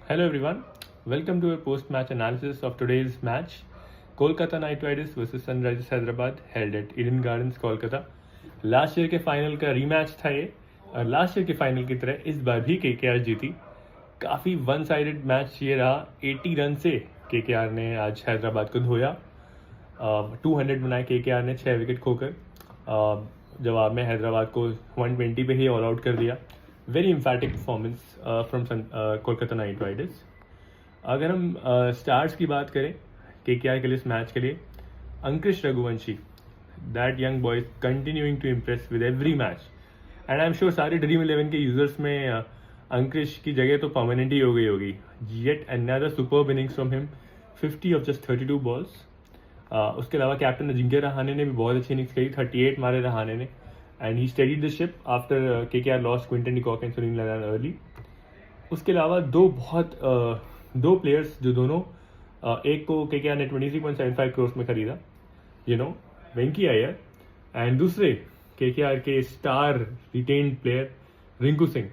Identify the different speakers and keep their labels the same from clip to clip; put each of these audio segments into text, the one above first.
Speaker 1: Hello everyone, welcome to a post-match analysis of today's match. Kolkata Knight Riders versus Sunrisers Hyderabad held at Eden Gardens, Kolkata. Last year के final का rematch था ये और last year के final की तरह इस बार भी केकेआर जीती. काफ़ी वन साइडेड मैच ये रहा. 80 रन से केकेआर ने आज हैदराबाद को धोया. 200 बनाए केकेआर ने 6 विकेट खोकर. जवाब में हैदराबाद को 120 पे ही ऑल आउट कर दिया. Very emphatic performance from Kolkata knight riders. अगर हम स्टार्स की बात करें केकेआर के लिए इस मैच के लिए, Ankush Raghuvanshi, that young boy continuing to impress with every match. And I am sure सारे ड्रीम 11 के यूजर्स में अंकुश की जगह तो परमानेंट ही हो गई होगी. Yet another superb innings from him, 50 of just 32 balls. उसके अलावा कैप्टन अजिंक्य रहाणे ने भी बहुत अच्छी इनिंग्स खेली. 38 मारे रहाणे ने. And he steadied the ship after KKR lost Quinton de Kock and Sunil Narine early. उसके अलावा दो प्लेयर्स जो दोनों एक को केकेआर ने 23.75 करोड़ में खरीदा, वेंकी अय्यर, एंड दूसरे केकेआर के star retained player Rinku Singh.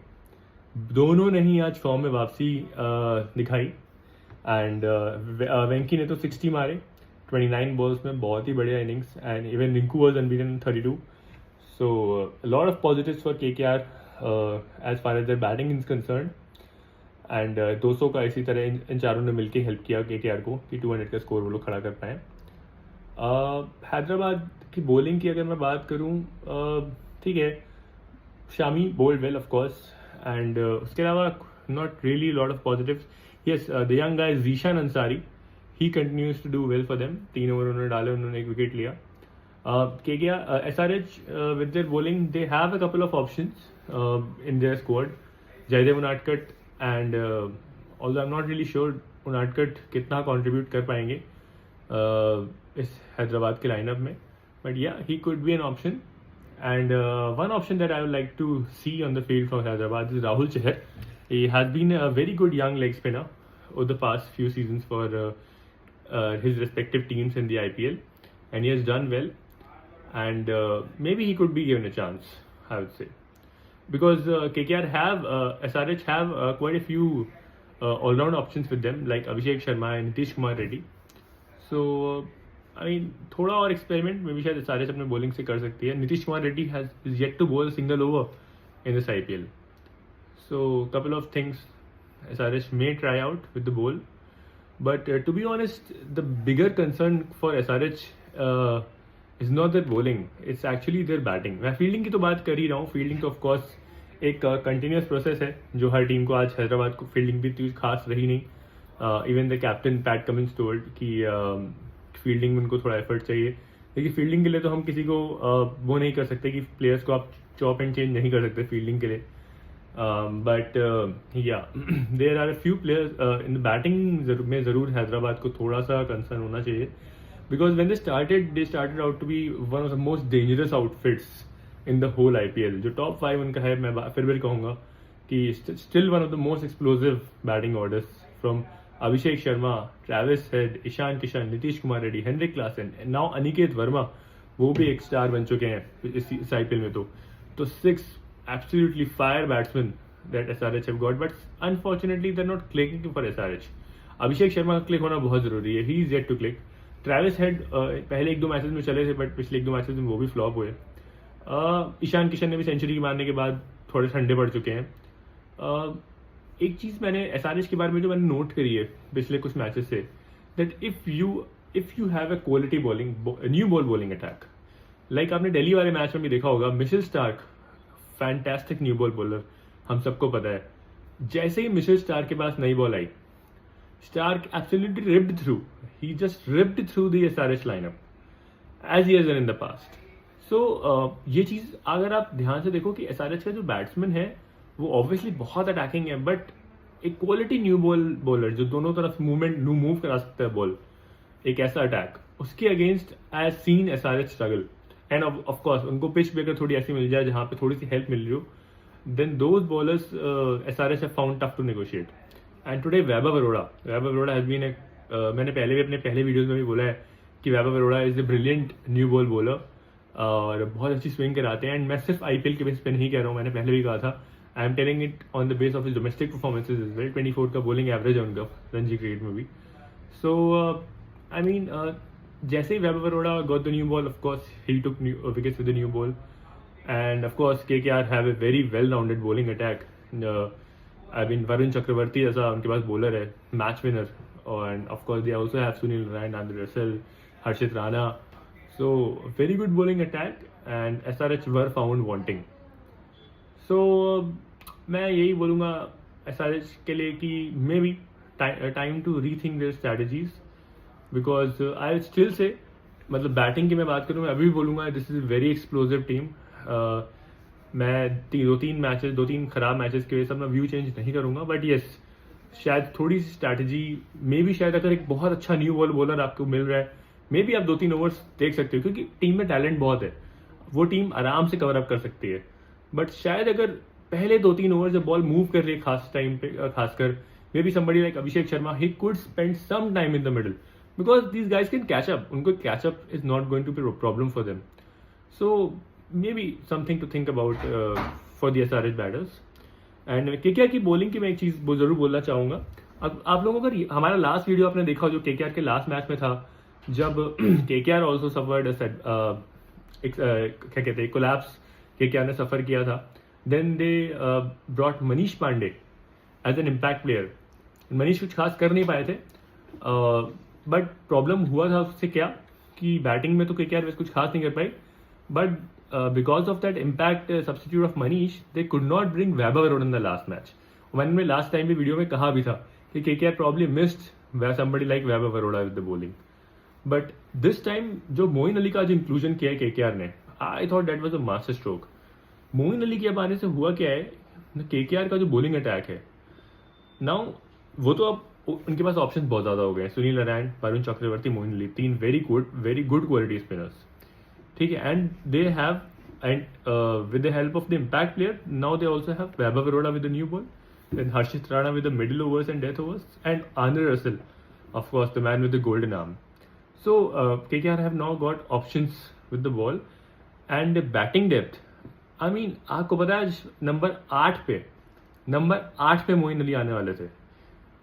Speaker 1: दोनों ने ही आज फॉर्म में वापसी दिखाई. एंड वेंकी ने तो 60 मारे 29 बॉल्स में, बहुत ही बढ़िया innings. And even Rinku was unbeaten 32. So a lot of positives for KKR as far as their batting is concerned. And 200 का इसी तरह इन चारों ने मिलकर हेल्प किया KKR को कि 200 का स्कोर वो लोग खड़ा कर पाए. हैदराबाद की बॉलिंग की अगर मैं बात करूं, ठीक है, Shami bowled well of course. And उसके अलावा not really lot of positives. Yes, the young guy Zeeshan Ansari, he continues to do well for them. 3 over उन्होंने डाले, उन्होंने 1 विकेट लिया. KKR, SRH with their bowling, they have a couple of options in their squad. Jaydev Unadkat, and although I'm not really sure Unadkat कितना contribute कर पाएंगे इस हैदराबाद के lineup में, but yeah, he could be an option. And one option that I would like to see on the field for Hyderabad is Rahul Chahar. He has been a very good young leg spinner over the past few seasons for his respective teams in the IPL, and he has done well. And maybe he could be given a chance, I would say, because KKR have SRH have quite a few all-round options with them, like Abhishek Sharma and Nitish Kumar Reddy. So I mean, थोड़ा और experiment maybe शायद SRH अपने bowling से कर सकती है. Nitish Kumar Reddy is yet to bowl a single over in this IPL. So couple of things SRH may try out with the bowl, but to be honest, the bigger concern for SRH is not their bowling, it's actually their batting. मैं fielding की तो बात कर ही रहा हूँ. Fielding तो of course एक continuous process है जो हर टीम को. आज हैदराबाद को फील्डिंग भी इतनी खास रही नहीं. Even the captain PAT Cummins told कि फील्डिंग में उनको थोड़ा एफर्ट चाहिए. लेकिन फील्डिंग के लिए तो हम किसी को वो नहीं कर सकते कि प्लेयर्स को आप चॉप एंड चेंज नहीं कर सकते फील्डिंग के लिए. But yeah there are a few players in the batting में ज़रूर हैदराबाद को थोड़ा सा कंसर्न होना चाहिए. Because when they started out to be one of the most dangerous outfits in the whole IPL. जो top 5 उनका है, मैं फिर भी कहूँगा कि still one of the most explosive batting orders from Abhishek Sharma, Travis Head, Ishan Kishan, Nitish Kumar Reddy, Henrik Klaasen, and now Aniket Verma, वो भी एक स्टार बन चुके हैं इस IPL में. तो 6 absolutely fire batsmen that SRH have got, but unfortunately they're not clicking for SRH. Abhishek Sharma का क्लिक होना बहुत जरूरी है. He is yet to click. Travis head पहले 1-2 मैचेस में चले थे, बट पिछले 1-2 मैचेस में वो भी फ्लॉप हुए. ईशान किशन ने भी सेंचुरी मारने के बाद थोड़े ठंडे पड़ चुके हैं. एक चीज़ मैंने SRH के बारे में जो मैंने नोट करी है पिछले कुछ मैचेस से, that if you have a quality bowling, new ball bowling attack, like आपने दिल्ली वाले मैच में भी देखा होगा, Mitchell Starc fantastic new ball bowler, हम सबको पता है. जैसे ही मिशेल स्टार्क के पास नई ball I, Stark absolutely ripped through. He just ripped through the SRH lineup as he has done in the past. So ये चीज़ अगर आप ध्यान से देखो कि SRH का जो बैट्समैन है वो ऑब्वियसली बहुत अटैकिंग है, बट एक क्वालिटी न्यू बॉल बॉलर जो दोनों तरफ मूव करा सकता है बॉल, एक ऐसा अटैक, उसके against I seen SRH struggle. End of course उनको पिच भी अगर थोड़ी ऐसी मिल जाए जहाँ पे थोड़ी सी हेल्प मिल रही हो, then those bowlers SRH have found tough to negotiate. And today Vaibhav Arora has been मैंने पहले भी अपने पहले वीडियोस में भी बोला है कि Vaibhav Arora is a brilliant new ball bowler और बहुत अच्छी स्विंग कराते हैं. एंड मैं सिर्फ IPL के बेस पे नहीं कह रहा हूँ, मैंने पहले भी कहा था I am telling it on the base of his domestic performances is well. 24 का बॉलिंग एवरेज है उनका रणजी क्रिकेट में भी. सो आई मीन जैसे ही Vaibhav Arora got the new ball, of course he took wickets with the new ball. And of course, KKR have a very well-rounded bowling attack. I mean, Varun Chakravarti ऐसा उनके पास bowler है, match winner. And of course, they also have Sunil Narine, Andre Russell, Harshit Rana. So very good bowling attack. And SRH were found wanting. So मैं यही बोलूँगा SRH के लिए कि maybe time to rethink their strategies, because I still say, मतलब batting की मैं बात करूँ, मैं अभी भी बोलूँगा this is very explosive team. मैं दो तीन खराब मैचेस के वजह से अपना व्यू चेंज नहीं करूंगा, बट यस, शायद थोड़ी सी स्ट्रैटेजी, मे बी शायद अगर एक बहुत अच्छा न्यू बॉल बॉलर आपको मिल रहा है, मे बी आप 2-3 ओवर्स देख सकते हो, क्योंकि टीम में टैलेंट बहुत है, वो टीम आराम से कवर अप कर सकती है. बट शायद अगर पहले 2-3 ओवर जब बॉल मूव कर रही है खास टाइम पे, खासकर maybe somebody like Abhishek Sharma, he could spend some time in the middle, because these guys can catch up. उनको catch up is not going to be problem for them. So maybe something to think about for the SRH batters. And KKR की bowling की मैं एक चीज़ जरूर बोलना चाहूँगा. अब आप लोगों को अगर हमारा लास्ट वीडियो आपने देखा जो KKR के लास्ट मैच में था, जब KKR ऑल्सो सफर्ड क्या कहते हैं कोलैप्स KKR ने सफ़र किया था, then they brought Manish Pandey as an impact player. Manish कुछ खास कर नहीं पाए थे, बट प्रॉब्लम हुआ था उससे क्या कि बैटिंग में तो KKR वैसे कुछ खास नहीं कर पाई, but because of that impact substitute of Manish, they could not bring Vaibhav Aroda in the last match. मैंने लास्ट टाइम भी वीडियो में कहा भी था कि KKR probably missed somebody like Vaibhav Aroda with the bowling. But this time जो मोइन अली का जो इंक्लूजन किया है KKR ने, I thought that was a master stroke. Moin Ali के अब आने से हुआ क्या है, KKR का जो बॉलिंग अटैक है नाउ, वो तो अब उनके पास ऑप्शन बहुत ज्यादा हो गए. Sunil Narayan, Varun Chakravarthy, Moeen Ali, 3 very good quality spinners. ठीक है, and they have with the help of the impact player, now they also have Vaibhav Arora with the new ball, then Harshit Rana with the middle overs and death overs, and Andre Russell, of course the man with the golden arm. So KKR have now got options with the ball and batting depth. I mean आपको पता है number 8 पे मोइन अली आने वाले थे.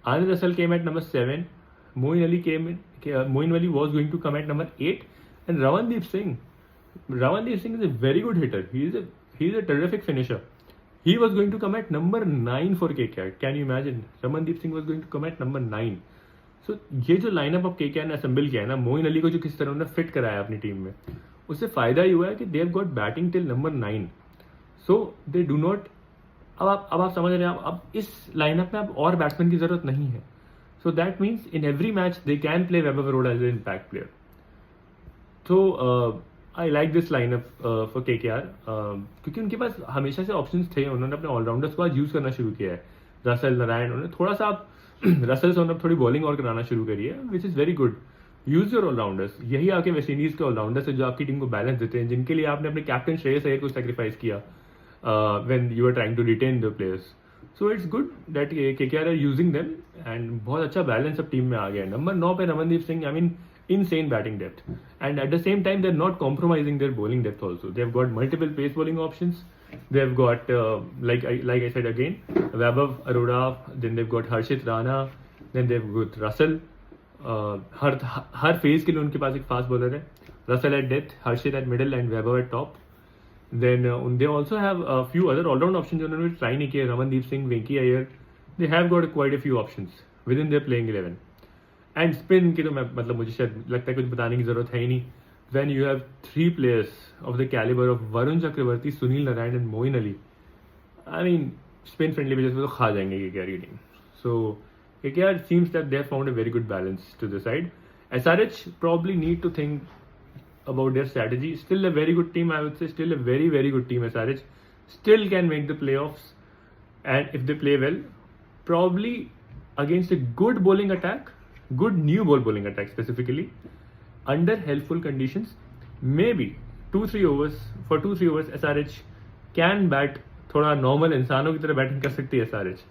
Speaker 1: Andre Russell came at number 7, Moeen Ali was going to come at number 8, and Ramandeep Singh is a very good hitter. He is a terrific finisher. He was going to come at number 9 for KKR. Can you imagine? Ramandeep Singh was going to come at number 9. So ये जो lineup अब KKR ने assemble किया है ना, मोइन अली को जो किस तरह उन्होंने फिट कराया अपनी टीम में, उससे फायदा ही हुआ है कि they have got batting till number 9. So they do not. अब आप समझ रहे हैं, अब इस लाइनअप में अब और बैट्समैन की जरूरत नहीं है. So that means in every match they can play Vaibhav Aroda as an impact player. So I like this lineup for KKR, क्योंकि उनके पास हमेशा से ऑप्शंस थे. उन्होंने अपने ऑलराउंडर्स को आज यूज करना शुरू किया है. रसल, नारायण, उन्होंने थोड़ा सा रसल से उन्होंने थोड़ी बॉलिंग और कराना शुरू करी है, which is very good. Use your allrounders. यही आपके वेस्ट इंडीज के ऑलराउंडर्स है जो आपकी टीम को बैलेंस देते हैं, जिनके लिए आपने अपने कैप्टन श्रेयस अय्यर को सेक्रीफाइस किया when you are trying to retain the players. So it's good that KKR are using them, and बहुत अच्छा बैलेंस अब टीम में आ गया है. नंबर 9 पे Ramandeep Singh, I mean insane batting depth, and at the same time they're not compromising their bowling depth also. They've got multiple pace bowling options. They've got like I said again, Vaibhav Aroda, then they've got Harshit Rana, then they've got Russell. Her phase के लिए उनके पास एक fast bowler है. Russell at depth, Harshit at middle, and Vaibhav at top. Then they also have a few other all-round options जो उन्होंने try नहीं किए. रमनदीप सिंह, वेंकी Iyer, they have got quite a few options within their playing 11. And spin की तो मैं मतलब मुझे शायद लगता है कुछ बताने की जरूरत है ही नहीं. When you have 3 players of the calibre of Varun Chakravarthy, Sunil Narine and Moeen Ali, I mean spin friendly basis पे तो खा जाएंगे KKR की team. So KKR seems that they have found a very good balance to the side. SRH probably need to think about their strategy. Still a very good team, I would say. Still a very, very good team. SRH still can make the playoffs, and if they play well, probably against a good bowling attack, good new bowling attack specifically, under helpful conditions, maybe 2-3 overs SRH can bat. थोड़ा normal इंसानों की तरह batting कर सकती है SRH.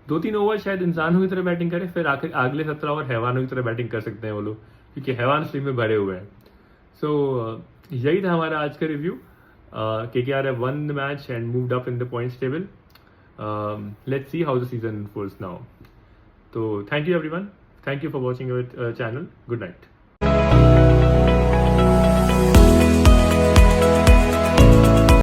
Speaker 1: 2-3 over शायद इंसानों की तरह बैटिंग करे, फिर आखिर अगले 17 ओवर हैवानों की तरह बैटिंग कर सकते हैं वो लोग, क्योंकि हैवान स्ट्रीम में भरे हुए हैं. सो यही था हमारा आज का review. KKR have won the match and moved up in the points table. Let's see how the season unfolds now. So thank you everyone. Thank you for watching our channel. Good night.